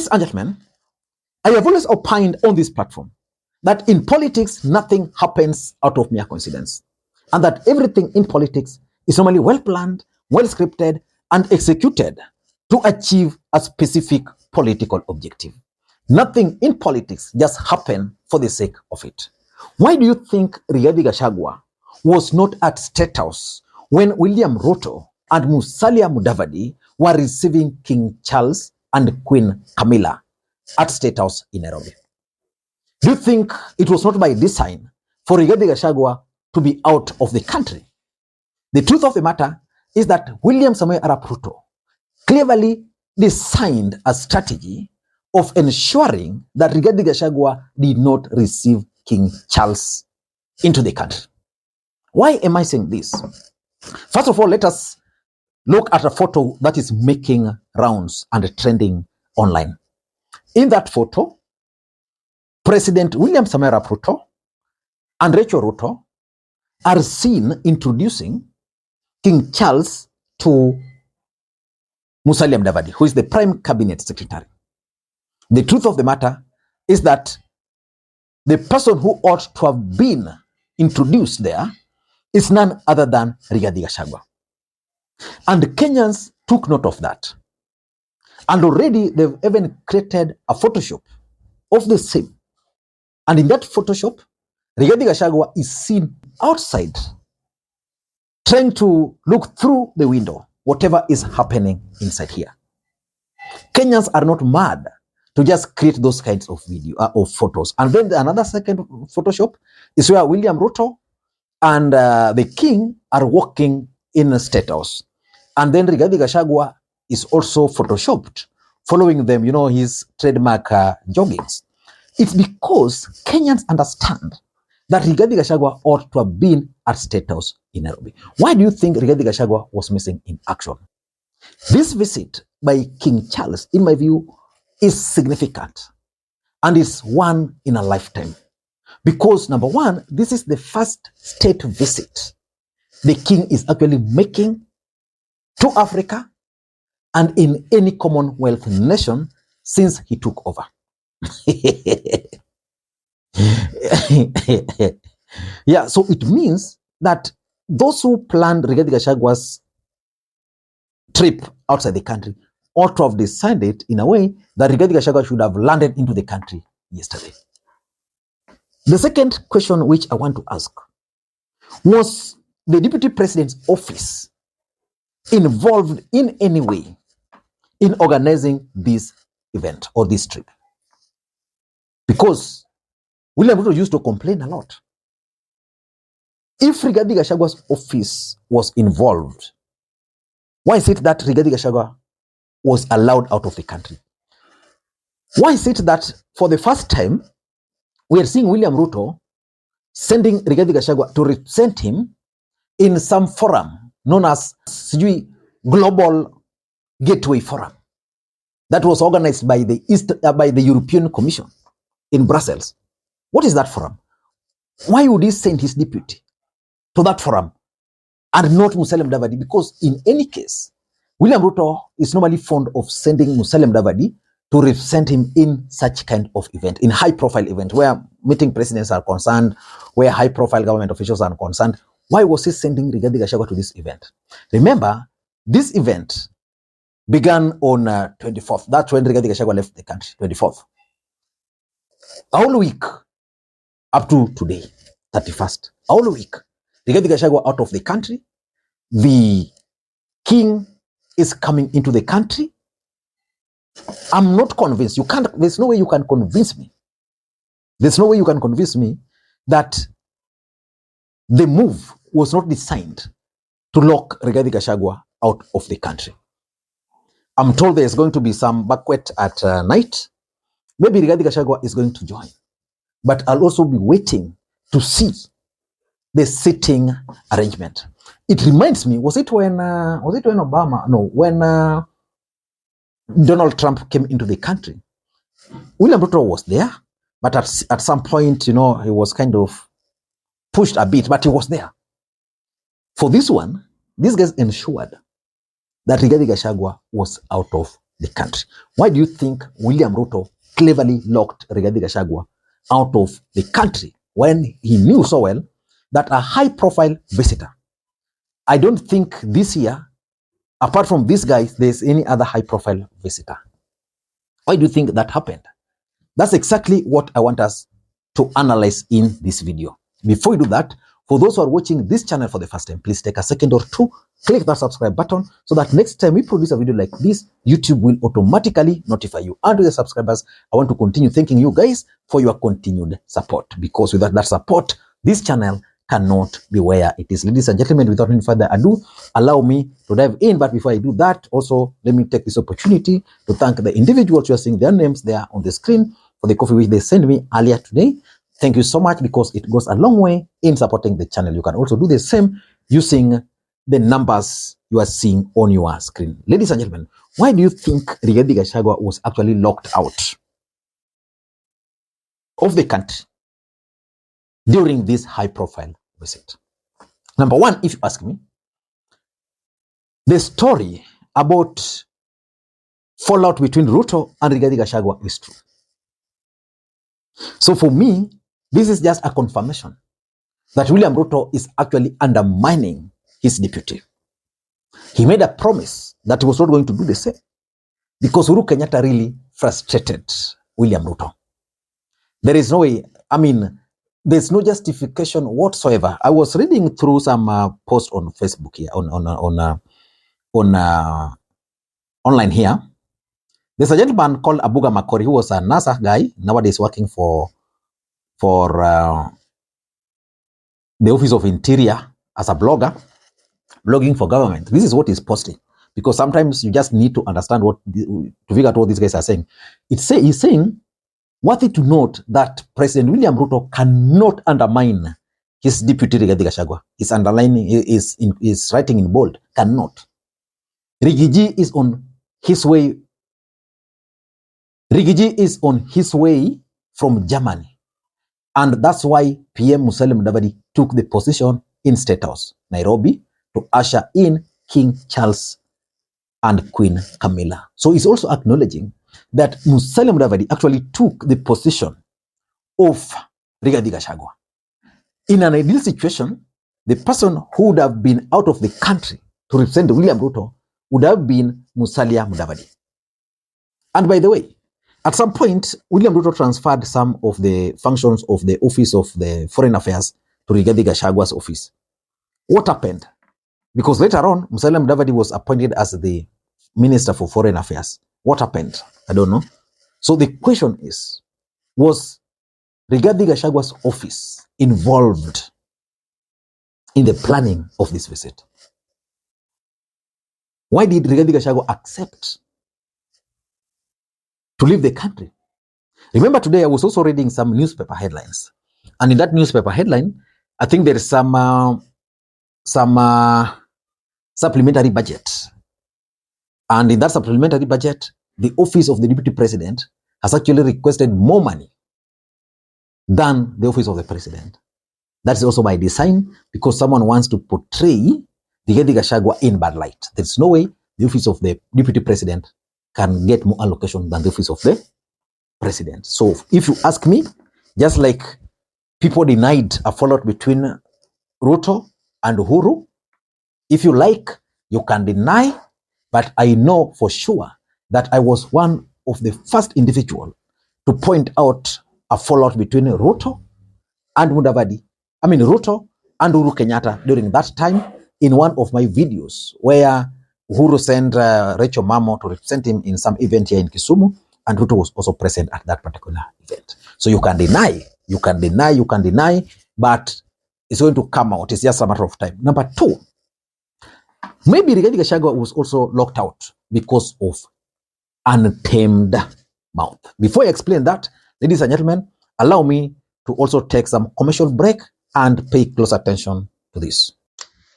Ladies and gentlemen, I have always opined on this platform that in politics, nothing happens out of mere coincidence, and that everything in politics is normally well planned, well scripted, and executed to achieve a specific political objective. Nothing in politics just happens for the sake of it. Why do you think Rigathi Gachagua was not at State House when William Ruto and Musalia Mudavadi were receiving King Charles and Queen Camilla at State House in Nairobi? Do you think it was not by design for Rigathi Gachagua to be out of the country? The truth of the matter is that William Samoei Arap Ruto cleverly designed a strategy of ensuring that Rigathi Gachagua did not receive King Charles into the country. Why am I saying this? First of all, let us look at a photo that is making rounds and trending online. In that photo, President William Samoei Arap Ruto and Rachel Ruto are seen introducing King Charles to Musalia Mudavadi, who is the Prime Cabinet Secretary. The truth of the matter is that the person who ought to have been introduced there is none other than Rigathi Gachagua. And the Kenyans took note of that. And already they've even created a Photoshop of the same. And in that Photoshop, Rigathi Gachagua is seen outside, trying to look through the window, whatever is happening inside here. Kenyans are not mad to just create those kinds of video of photos. And then another second Photoshop is where William Ruto and the king are walking in a State House. And then Rigathi Gachagua is also photoshopped, following them, his trademark joggings. It's because Kenyans understand that Rigathi Gachagua ought to have been at State House in Nairobi. Why do you think Rigathi Gachagua was missing in action? This visit by King Charles, in my view, is significant and is one in a lifetime. Because number one, this is the first state visit the king is actually making to Africa and in any Commonwealth nation since he took over. Yeah, so it means that those who planned Rigathi Gachagua's trip outside the country ought to have decided in a way that Rigathi Gachagua should have landed into the country yesterday. The second question which I want to ask, was the Deputy President's office involved in any way in organizing this event or this trip? Because William Ruto used to complain a lot. If Rigathi Gachagua's office was involved, why is it that Rigathi Gachagua was allowed out of the country? Why is it that for the first time we are seeing William Ruto sending Rigathi Gachagua to represent him in some forum known as Global Gateway Forum that was organized by the European Commission in Brussels? What is that forum? Why would he send his deputy to that forum and not Musalia Mudavadi? Because in any case, William Ruto is normally fond of sending Musalia Mudavadi to represent him in such kind of event, in high-profile event, where meeting presidents are concerned, where high-profile government officials are concerned. Why was he sending Rigathi Gachagua to this event? Remember, this event began on 24th. That's when Rigathi Gachagua left the country, 24th. A whole week up to today, 31st. A whole week. Rigathi Gachagua out of the country. The king is coming into the country. I'm not convinced. There's no way you can convince me. There's no way you can convince me that the move was not designed to lock Rigathi Gachagua out of the country. I'm told there's going to be some banquet at night. Maybe Rigathi Gachagua is going to join. But I'll also be waiting to see the sitting arrangement. It reminds me, was it when Obama? No, when Donald Trump came into the country. William Ruto was there, but at some point, he was kind of pushed a bit, but he was there. For this one, these guys ensured that Rigathi Gachagua was out of the country. Why do you think William Ruto cleverly locked Rigathi Gachagua out of the country when he knew so well that a high-profile visitor, I don't think this year, apart from these guys, there's any other high-profile visitor. Why do you think that happened? That's exactly what I want us to analyze in this video. Before we do that, for those who are watching this channel for the first time, please take a second or two, click that subscribe button so that next time we produce a video like this, YouTube will automatically notify you. And to the subscribers, I want to continue thanking you guys for your continued support, because without that support, this channel cannot be where it is. Ladies and gentlemen, without any further ado, allow me to dive in. But before I do that, also let me take this opportunity to thank the individuals you are seeing their names there on the screen for the coffee which they sent me earlier today. Thank you so much, because it goes a long way in supporting the channel. You can also do the same using the numbers you are seeing on your screen. Ladies and gentlemen, why do you think Rigathi Gachagua was actually locked out of the country during this high-profile visit? Number one, if you ask me, the story about fallout between Ruto and Rigathi Gachagua is true. So for me, this is just a confirmation that William Ruto is actually undermining his deputy. He made a promise that he was not going to do the same, because Uhuru Kenyatta really frustrated William Ruto. There is no way, there's no justification whatsoever. I was reading through some posts on Facebook here, online here. There's a gentleman called Abuga Makori, who was a NASA guy, nowadays working for the Office of Interior as a blogger, blogging for government. This is what he's posting, because sometimes you just need to understand to figure out what these guys are saying. He's saying, worthy to note that President William Ruto cannot undermine his deputy Rigathi Gachagua. He's underlining, is writing in bold, cannot. Rigiji is on his way. Rigiji is on his way from Germany. And that's why PM Musalia Mudavadi took the position in State House, Nairobi, to usher in King Charles and Queen Camilla. So he's also acknowledging that Musalia Mudavadi actually took the position of Rigathi Gachagua. In an ideal situation, the person who would have been out of the country to represent William Ruto would have been Musalia Mudavadi. And by the way, at some point, William Ruto transferred some of the functions of the Office of the Foreign Affairs to Rigathi Gachagua's office. What happened? Because later on, Musalia Mudavadi was appointed as the Minister for Foreign Affairs. What happened? I don't know. So the question is, was Rigathi Gachagua's office involved in the planning of this visit? Why did Rigathi Gachagua accept to leave the country? Remember, today I was also reading some newspaper headlines, and in that newspaper headline, I think there is some supplementary budget, and in that supplementary budget, the office of the deputy president has actually requested more money than the office of the president. That's also by design, because someone wants to portray Rigathi Gachagua in bad light. There's no way the office of the deputy president can get more allocation than the office of the president. So if you ask me, just like people denied a fallout between Ruto and Uhuru, if you like, you can deny, but I know for sure that I was one of the first individual to point out a fallout between Ruto and Mudavadi. Ruto and Uhuru Kenyatta during that time, in one of my videos where Uhuru sent Rachel Mamo to represent him in some event here in Kisumu, and Ruto was also present at that particular event. So you can deny, but it's going to come out. It's just a matter of time. Number two, maybe Rigathi Gachagua was also locked out because of untamed mouth. Before I explain that, ladies and gentlemen, allow me to also take some commercial break and pay close attention to this.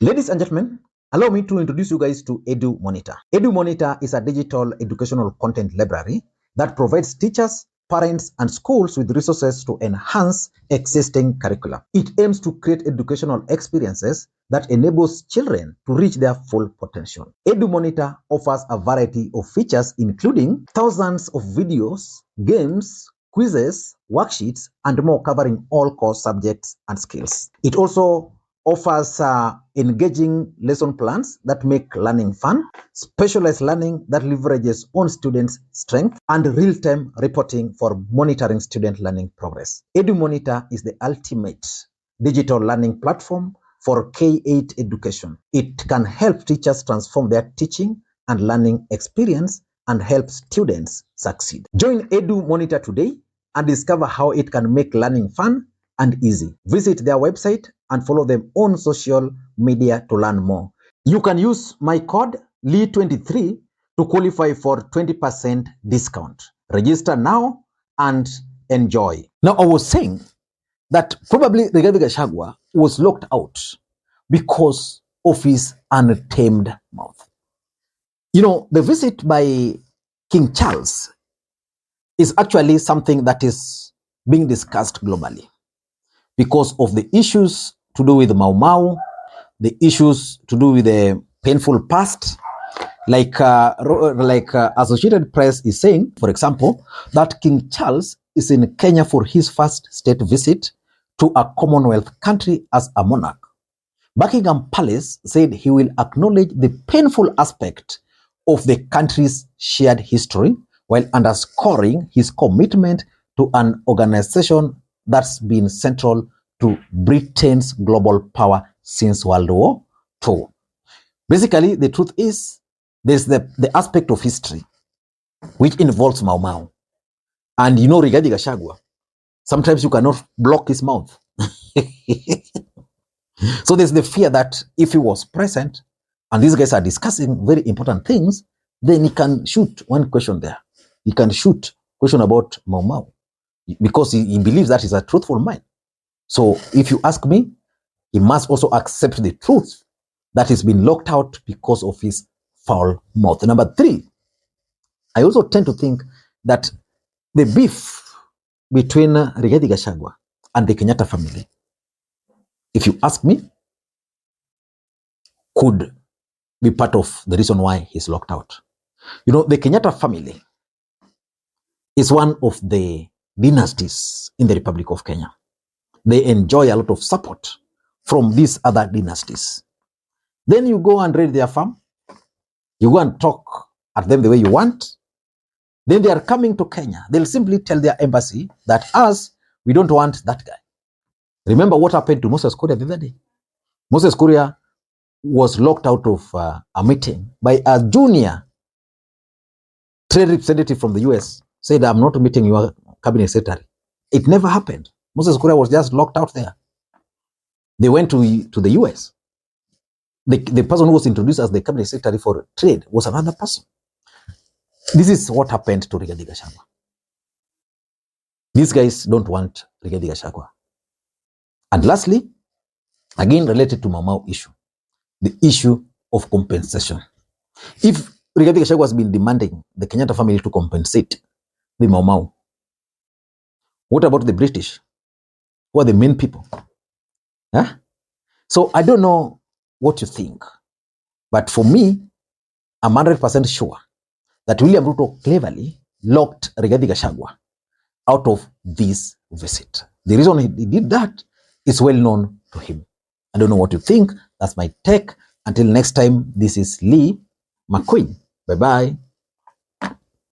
Ladies and gentlemen, allow me to introduce you guys to Edu Monitor. Edu Monitor is a digital educational content library that provides teachers, parents, and schools with resources to enhance existing curricula. It aims to create educational experiences that enables children to reach their full potential. EduMonitor offers a variety of features including thousands of videos, games, quizzes, worksheets, and more covering all core subjects and skills. It also offers engaging lesson plans that make learning fun, specialized learning that leverages on students' strength, and real-time reporting for monitoring student learning progress. EduMonitor is the ultimate digital learning platform for K-8 education. It can help teachers transform their teaching and learning experience and help students succeed. Join EduMonitor today and discover how it can make learning fun and easy. Visit their website and follow them on social media to learn more. You can use my code LEE23 to qualify for 20% discount. Register now and enjoy. Now, I was saying that probably Rigathi Gachagua was locked out because of his untamed mouth. You know, the visit by King Charles is actually something that is being discussed globally because of the issues to do with Mau Mau, the issues to do with the painful past, like Associated Press is saying, for example, that King Charles is in Kenya for his first state visit to a Commonwealth country as a monarch. Buckingham Palace said he will acknowledge the painful aspect of the country's shared history while underscoring his commitment to an organization that's been central to Britain's global power since World War II. Basically, the truth is, there's the aspect of history which involves Mau Mau. And you know Rigathi Gachagua, sometimes you cannot block his mouth. So there's the fear that if he was present and these guys are discussing very important things, then he can shoot one question there. He can shoot question about Mau Mau because he believes that is a truthful mind. So if you ask me, he must also accept the truth that he's been locked out because of his foul mouth. Number 3, I also tend to think that the beef between Rigathi Gachagua and the Kenyatta family, if you ask me, could be part of the reason why he's locked out. You know, the Kenyatta family is one of the dynasties in the Republic of Kenya. They enjoy a lot of support from these other dynasties. Then you go and raid their farm, you go and talk at them the way you want. Then they are coming to Kenya. They'll simply tell their embassy that us, we don't want that guy. Remember what happened to Moses Kuria the other day? Moses Kuria was locked out of a meeting by a junior trade representative from the US, said, I'm not meeting your cabinet secretary. It never happened. Moses Kuria was just locked out there. They went to the US. The person who was introduced as the cabinet secretary for trade was another person. This is what happened to Rigathi Gachagua. These guys don't want Rigathi Gachagua. And lastly, again related to Mau Mau issue, the issue of compensation. If Rigathi Gachagua has been demanding the Kenyatta family to compensate the Mau Mau, what about the British? Who are the main people? Huh? So I don't know what you think, but for me, I'm 100% sure that William Ruto cleverly locked Rigathi Gachagua out of this visit. The reason he did that is well known to him. I don't know what you think. That's my take. Until next time, this is Lee Makwiny. Bye-bye.